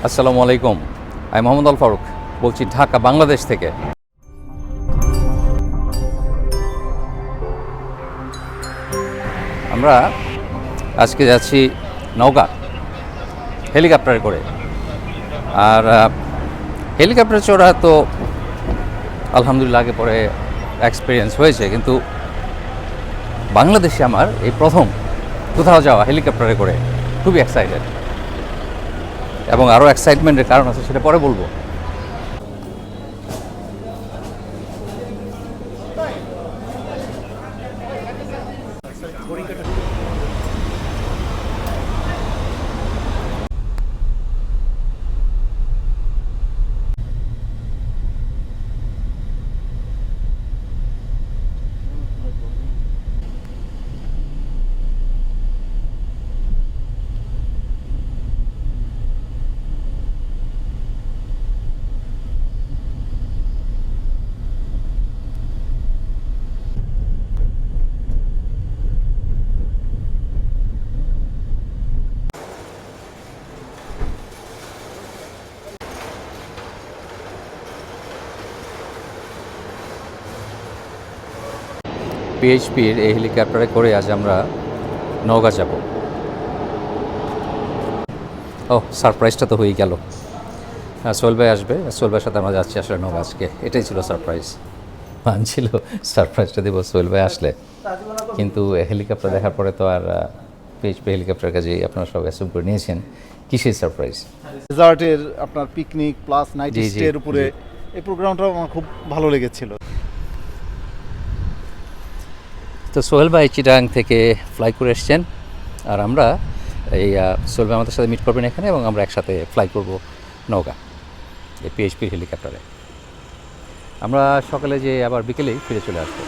আসসালামু আলাইকুম, আমি মোহাম্মদ আল-ফারুক বলছি ঢাকা, বাংলাদেশ থেকে। আমরা আজকে যাচ্ছি নওগাঁ হেলিকপ্টারে করে। আর হেলিকপ্টারে চড়া তো আলহামদুলিল্লাহ আগে পরে এক্সপিরিয়েন্স হয়েছে, কিন্তু বাংলাদেশে আমার এই প্রথম কোথাও যাওয়া হেলিকপ্টারে করে। খুবই এক্সাইটেড, এবং আরও এক্সাইটমেন্টের কারণ আছে, সেটা পরে বলবো। পিএইচপির এই হেলিকপ্টারে করে আজ আমরা নওগাঁ যাব। ও, সারপ্রাইজটা তো হয়েই গেল। সোহেল ভাই আসবে, সোহেল ভাইয়ের সাথে আমরা যাচ্ছি আসলে নওগাঁ আজকে। এটাই ছিল সারপ্রাইজ। ছিল সারপ্রাইজটা দেবো সোহেল ভাই আসলে, কিন্তু হেলিকপ্টার দেখার পরে তো আর পিএইচপি হেলিকপ্টারের কাজেই আপনারা সব অ্যাসিউম করে নিয়েছেন। কিসের সারপ্রাইজ? রেজর্টের আপনার পিকনিক প্লাস নাইট স্টের উপরে এই প্রোগ্রামটা আমার খুব ভালো লেগেছিল। তো সোহেল ভাই চিটাগাং থেকে ফ্লাই করে এসছেন, আর আমরা এই সোহেল ভাই আমাদের সাথে মিট করবেন এখানে, এবং আমরা একসাথে ফ্লাই করব নওগাঁ এই পিএইচপির হেলিকপ্টারে। আমরা সকালে যে আবার বিকেলেই ফিরে চলে আসবো।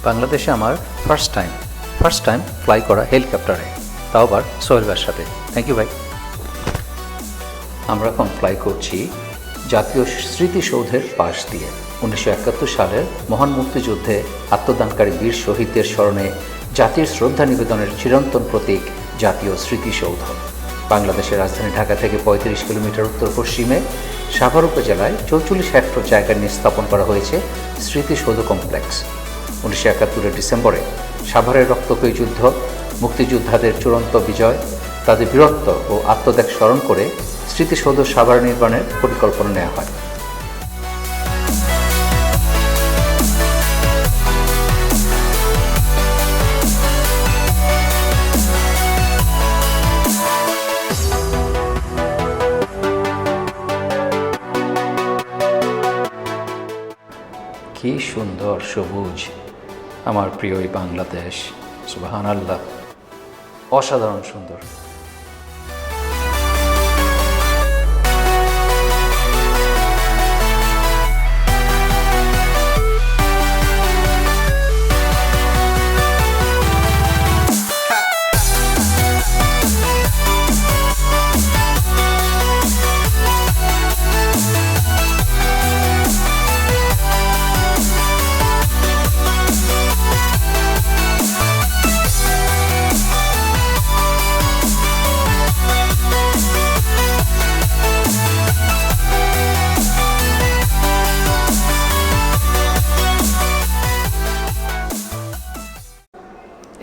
বাংলাদেশে আমার ফার্স্ট টাইম ফ্লাই করা হেলিকপ্টারে, তাও আবার সোহেল ভাইয়ের সাথে। থ্যাংক ইউ ভাই। আমরা এখন ফ্লাই করছি জাতীয় স্মৃতিসৌধের পাশ দিয়ে। 1971 সালের মহান মুক্তিযুদ্ধে আত্মদানকারী বীর শহীদদের স্মরণে জাতির শ্রদ্ধা নিবেদনের চিরন্তন প্রতীক জাতীয় স্মৃতিসৌধ। বাংলাদেশের রাজধানী ঢাকা থেকে ৩৫ কিলোমিটার উত্তর পশ্চিমে সাভার উপজেলায় ৪৪ হেক্টর জায়গা নিয়ে স্থাপন করা হয়েছে স্মৃতিসৌধ কমপ্লেক্স। ১৯৭১ ডিসেম্বরে সাভারের রক্তক্ষয়ী যুদ্ধ, মুক্তিযোদ্ধাদের চূড়ান্ত বিজয়, তাদের বীরত্ব ও আত্মত্যাগ স্মরণ করে স্মৃতিসৌধ সাভার নির্মাণের পরিকল্পনা নেওয়া হয়। কি সুন্দর সবুজ, আমার প্রিয় এই বাংলাদেশ, সুবহানাল্লাহ, অসাধারণ সুন্দর।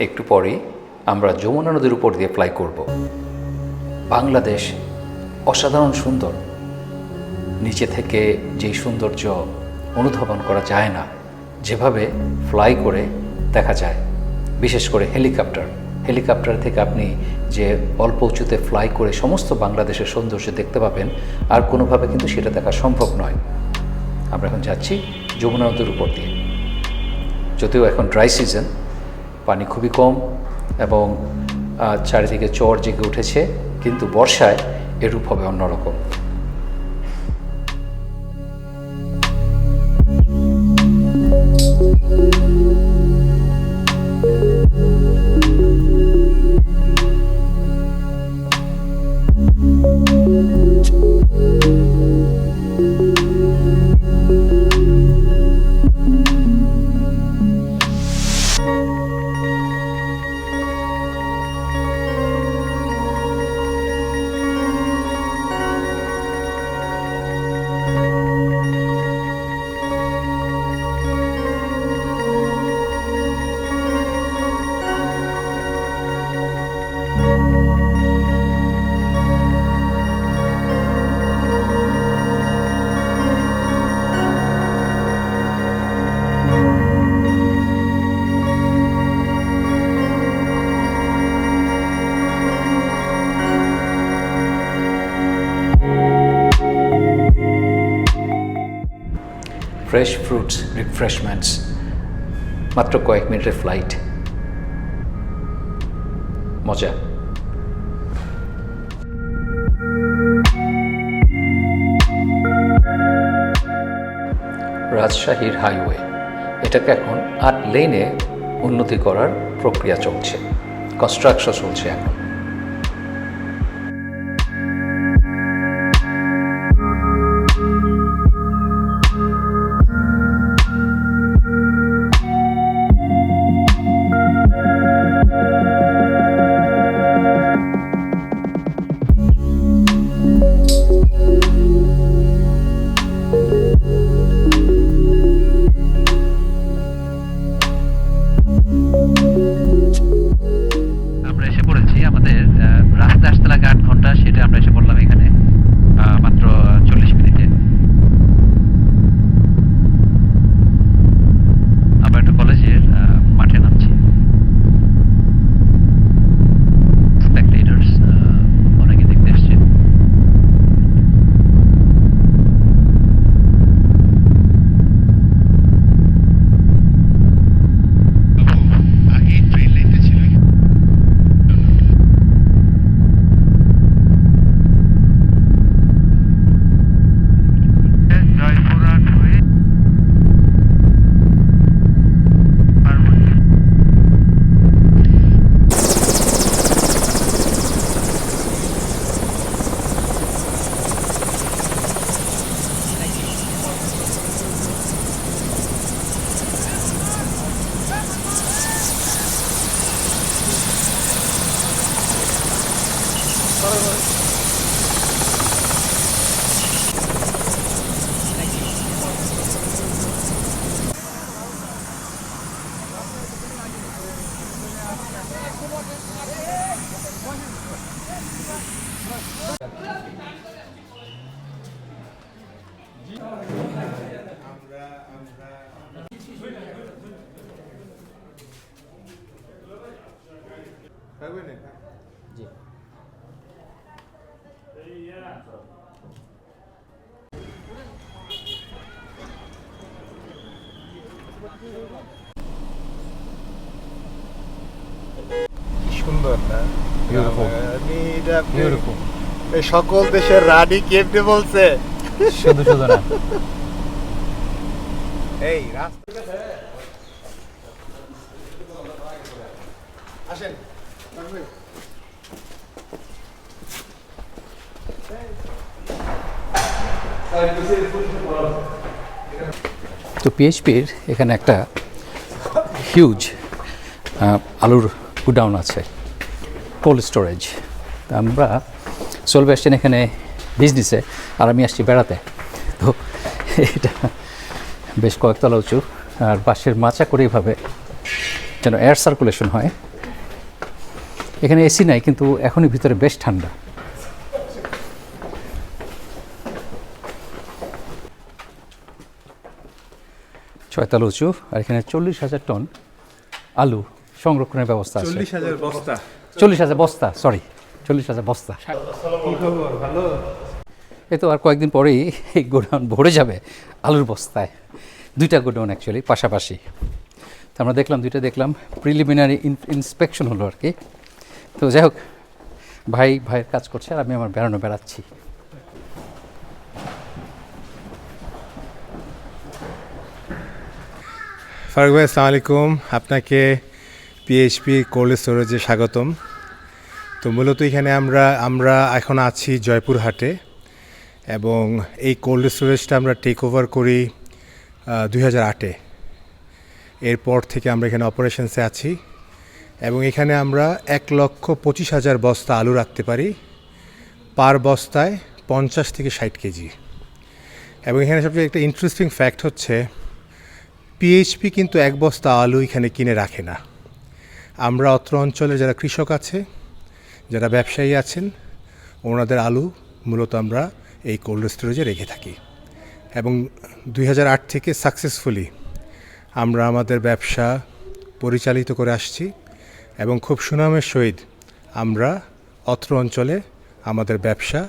একটু পরে আমরা যমুনা নদীর উপর দিয়ে ফ্লাই করব। বাংলাদেশ অসাধারণ সুন্দর, নিচে থেকে যেই সৌন্দর্য অনুধাবন করা যায় না, যেভাবে ফ্লাই করে দেখা যায়, বিশেষ করে হেলিকপ্টার থেকে আপনি যে অল্প উঁচুতে ফ্লাই করে সমস্ত বাংলাদেশের সৌন্দর্য দেখতে পাবেন, আর কোনোভাবে কিন্তু সেটা দেখা সম্ভব নয়। আমরা এখন যাচ্ছি যমুনা নদীর উপর দিয়ে। যদিও এখন ড্রাই সিজন, পানি খুবই কম এবং চারিদিকে চর জেগে উঠেছে, কিন্তু বর্ষায় এর রূপ হবে অন্যরকম। ফ্রেশ ফ্রুটস, রিফ্রেশমেন্টস, মাত্র কয়েক মিনিটের ফ্লাইট, মজা। রাজশাহীর হাইওয়ে, এটাকে এখন ৮ লেনে উন্নতি করার প্রক্রিয়া চলছে, কনস্ট্রাকশন চলছে এখন। আমরা এসে পড়েছি আমাদের সুন্দর না? Beautiful. Beautiful. এই সকল দেশের রানী কেমনে বলছে? শুধু শুধু না। এই রাস্তা আসেন। তো পিএইচপির এখানে একটা হিউজ আলুর গুডাউন আছে, কোল্ড স্টোরেজ। আমরা চলবে আসছেন এখানে বিজনেসে, আর আমি আসছি বেড়াতে। তো এটা বেশ কয়েকতলা উঁচু, আর বাঁশের মাচা করে এইভাবে যেন এয়ার সার্কুলেশন হয়। এখানে এসি নাই, কিন্তু এখনই ভিতরে বেশ ঠান্ডা। ছয়তলা উঁচু, আর এখানে 40,000 টন আলু সংরক্ষণের ব্যবস্থা আছে। 40,000 বস্তা। 40,000 বস্তা, সরি, 40,000 বস্তা। কি খবর? ভালো? এই তো আর কয়েকদিন পরেই এই গোডাউন ভরে যাবে আলুর বস্তায়। দুইটা গোডাউন অ্যাকচুয়ালি পাশাপাশি। তো আমরা দেখলাম, দুইটা দেখলাম, প্রিলিমিনারি ইন্সপেকশন হলো আর কি। তো যাই হোক, ভাইয়ের কাজ করছে, আর আমি আমার বেড়াচ্ছি। ফারুক ভাই, আসসালামু আলাইকুম। আপনাকে পিএইচপি কোল্ড স্টোরেজে স্বাগতম। তো মূলত এখানে আমরা এখন আছি জয়পুরহাটে, এবং এই কোল্ড স্টোরেজটা আমরা টেক ওভার করি 2008-এ। এরপর থেকে আমরা এখানে অপারেশনসে আছি, এবং এখানে আমরা 1,25,000 বস্তা আলু রাখতে পারি, পার বস্তায় 50 থেকে 60 কেজি। এবং এখানে সবচেয়ে একটা ইন্টারেস্টিং ফ্যাক্ট হচ্ছে, পিএইচপি কিন্তু এক বস্তা আলু এখানে কিনে রাখে না। আমরা অত্র অঞ্চলে যারা কৃষক আছে, যারা ব্যবসায়ী আছেন, ওনাদের আলু মূলত আমরা এই কোল্ড স্টোরেজে রেখে থাকি। এবং 2008 থেকে সাকসেসফুলি আমরা আমাদের ব্যবসা পরিচালিত করে আসছি, এবং খুব সুনামের সহিত আমরা অত্র অঞ্চলে আমাদের ব্যবসা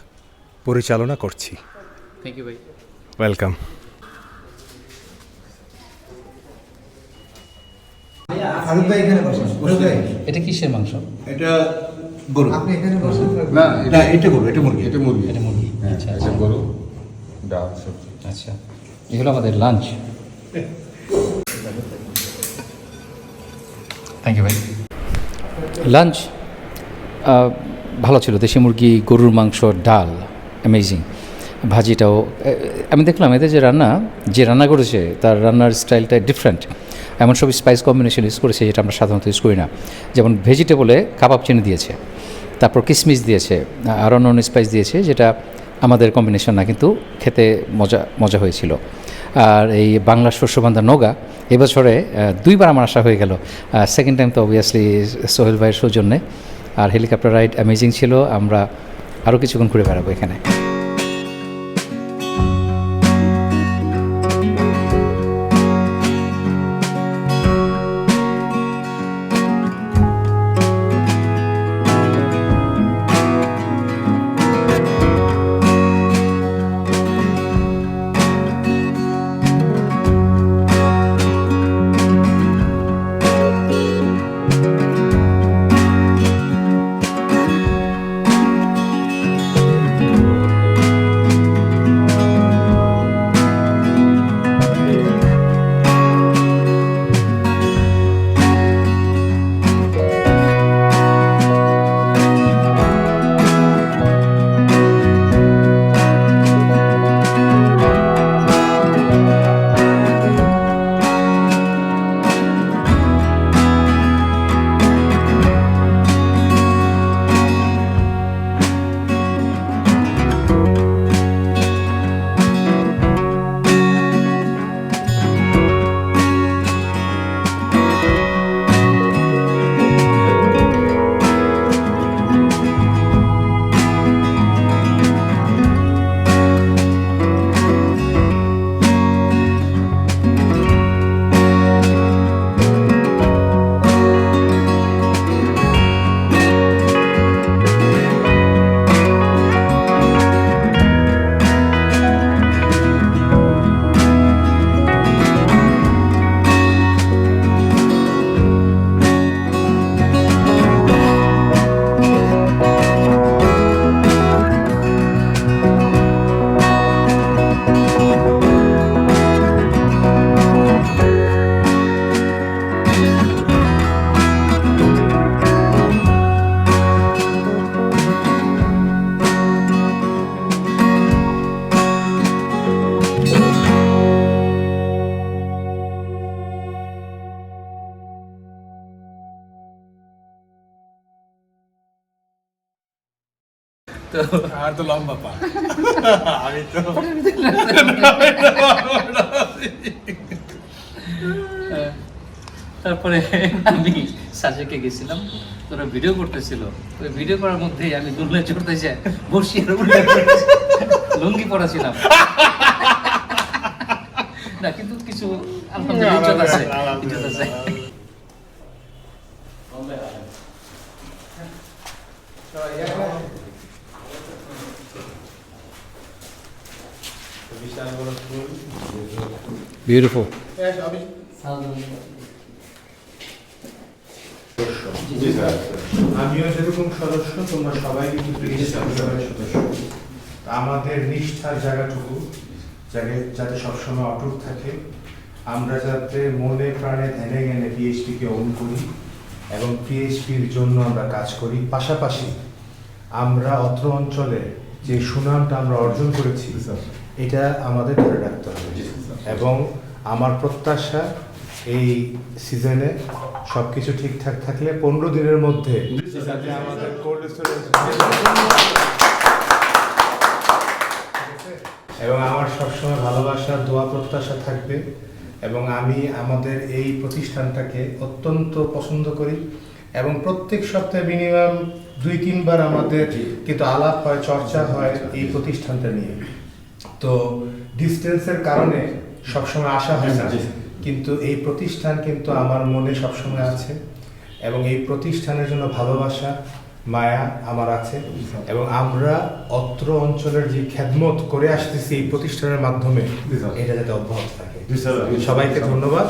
পরিচালনা করছি। থ্যাংক ইউ ভাই। ওয়েলকাম। ফারুক ভাই এখানে বসেন। ফারুক ভাই, এটা কিসের মাংস? এটা গরু। আপনি এখানে বসেন। না, না, এটা গরু, এটা মুরগি। এটা মুরগি। এটা মুরগি। হ্যাঁ, আচ্ছা, এটা গরু, ডাল, সবজি। আচ্ছা, এগুলো আমাদের লাঞ্চ। থ্যাংক ইউ ভাই। লাঞ্চ ভালো ছিল। দেশি মুরগি, গরুর মাংস, ডাল, অ্যামেজিং। ভাজিটাও আমি দেখলাম, এদের যে রান্না করেছে তার রান্নার স্টাইলটা ডিফারেন্ট। এমন সব স্পাইস কম্বিনেশন ইউজ করেছে যেটা আমরা সাধারণত ইউজ করি না। যেমন ভেজিটেবলে কাবাব চিনি দিয়েছে, তারপর কিশমিশ দিয়েছে, আর অন্য স্পাইস দিয়েছে, যেটা আমাদের কম্বিনেশন না, কিন্তু খেতে মজা হয়েছিল। আর এই বাংলা শস্য ভান্ডার নওগাঁ এবছরে 2বার আমার আসা হয়ে গেল। সেকেন্ড টাইম তো অবভিয়াসলি সোহেল ভাইয়ের সৌজন্যে। আর হেলিকপ্টার রাইড অ্যামেজিং ছিল। আমরা আরও কিছুক্ষণ ঘুরে বেড়াবো এখানে। তো আর তো লম্বা পা আমি তো তারপরে আমি সাজেকে গেছিলাম, তোরা ভিডিও করতেছিল, ওই ভিডিও করার মধ্যেই আমি দুললে চড়তে যাই, বসি আর উল্টে পড়েছি। লুঙ্গি পরা ছিলাম না, কিন্তু কিছু আলহামদুলিল্লাহ ইজ্জত আছে, ইজ্জত আছে। বিউটিফুল। আমিও যেরকম সদস্য, তোমরা সবাই কিন্তু সদস্য। আমাদের নিষ্ঠার জায়গাটুকু যাতে সবসময় অটুট থাকে, আমরা যাতে মনে প্রাণে ধ্যানে জ্ঞানে পিএইচপিকে ওন করি এবং পিএইচপির জন্য আমরা কাজ করি। পাশাপাশি আমরা অত্র অঞ্চলে যে সুনামটা আমরা অর্জন করেছি এটা আমাদের ধরে রাখতে হবে। এবং আমার প্রত্যাশা এই সিজনে সবকিছু ঠিকঠাক থাকলে 15 দিনের মধ্যে যাতে আমাদের কোল্ড স্টোরেজ, এবং আমার সবসময় ভালোবাসা দোয়া প্রত্যাশা থাকবে। এবং আমি আমাদের এই প্রতিষ্ঠানটাকে অত্যন্ত পছন্দ করি এবং প্রত্যেক সপ্তাহে মিনিমাম 2-3 বার আমাদের কিন্তু আলাপ হয়, চর্চা হয় এই প্রতিষ্ঠানটা নিয়ে। তো ডিস্টেন্সের কারণে সবসময় আসা হয় না, কিন্তু এই প্রতিষ্ঠান কিন্তু আমার মনে সবসময় আছে এবং এই প্রতিষ্ঠানের জন্য ভালোবাসা মায়া আমার আছে। এবং আমরা অত্র অঞ্চলের যে খেদমত করে আসতেছি এই প্রতিষ্ঠানের মাধ্যমে, এটা যাতে অব্যাহত থাকে। সবাইকে ধন্যবাদ।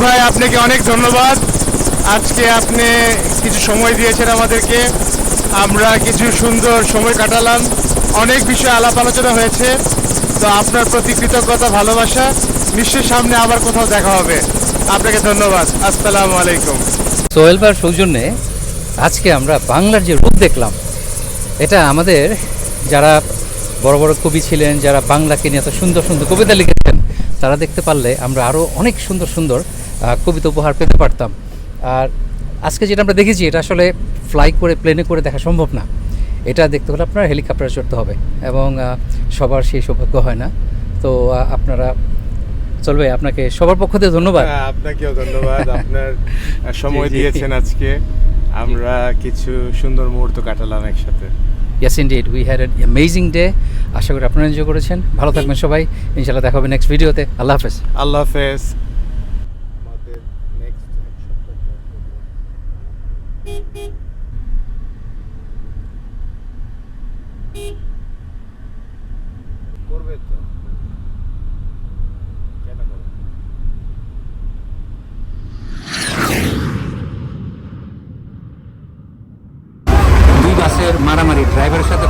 ভাই আপনাকে অনেক ধন্যবাদ। আজকে আপনি কিছু সময় দিয়েছেন আমাদেরকে, আমরা কিছু সুন্দর সময় কাটালাম, অনেক বিষয়ে আলাপ আলোচনা হয়েছে। তো আপনার প্রতি কৃতজ্ঞতা, ভালোবাসা। নিশ্চয়ই সামনে আবার কোথাও দেখা হবে। আপনাকে ধন্যবাদ। আসসালামু আলাইকুম। সোহেল ভাইয়ের সৌজন্যে আজকে আমরা বাংলার যে রূপ দেখলাম, এটা আমাদের যারা বড় বড় কবি ছিলেন, যারা বাংলাকে নিয়ে এত সুন্দর সুন্দর কবিতা লিখেছেন, তারা দেখতে পারলে আমরা আরও অনেক সুন্দর সুন্দর কবিতা উপহার পেতে পারতাম। আর আজকে যেটা আমরা দেখেছি, এটা আসলে ফ্লাই করে, প্লেনে করে দেখা সম্ভব না। এটা দেখতে হলে আপনার হেলিকপ্টারে চড়তে হবে, এবং সবার সেই সৌভাগ্য হয় না। তো আপনারা চলবে, আপনাকে সবার পক্ষ থেকে ধন্যবাদ। আপনাকেও ধন্যবাদ, আপনার সময় জি, জি। দিয়েছেন আজকে। আমরা কিছু সুন্দর মুহূর্ত কাটালাম একসাথে। Yes indeed, we had an amazing day. আশা করি আপনারা এনজয় করেছেন। ভালো থাকবেন সবাই, ইনশাআল্লাহ দেখা হবে নেক্সট ভিডিওতে। আল্লাহ হাফেজ। আল্লাহ হাফেজ। করবে তো কেন করবে? দুই বাসের মারামারি, ড্রাইভারের সাথে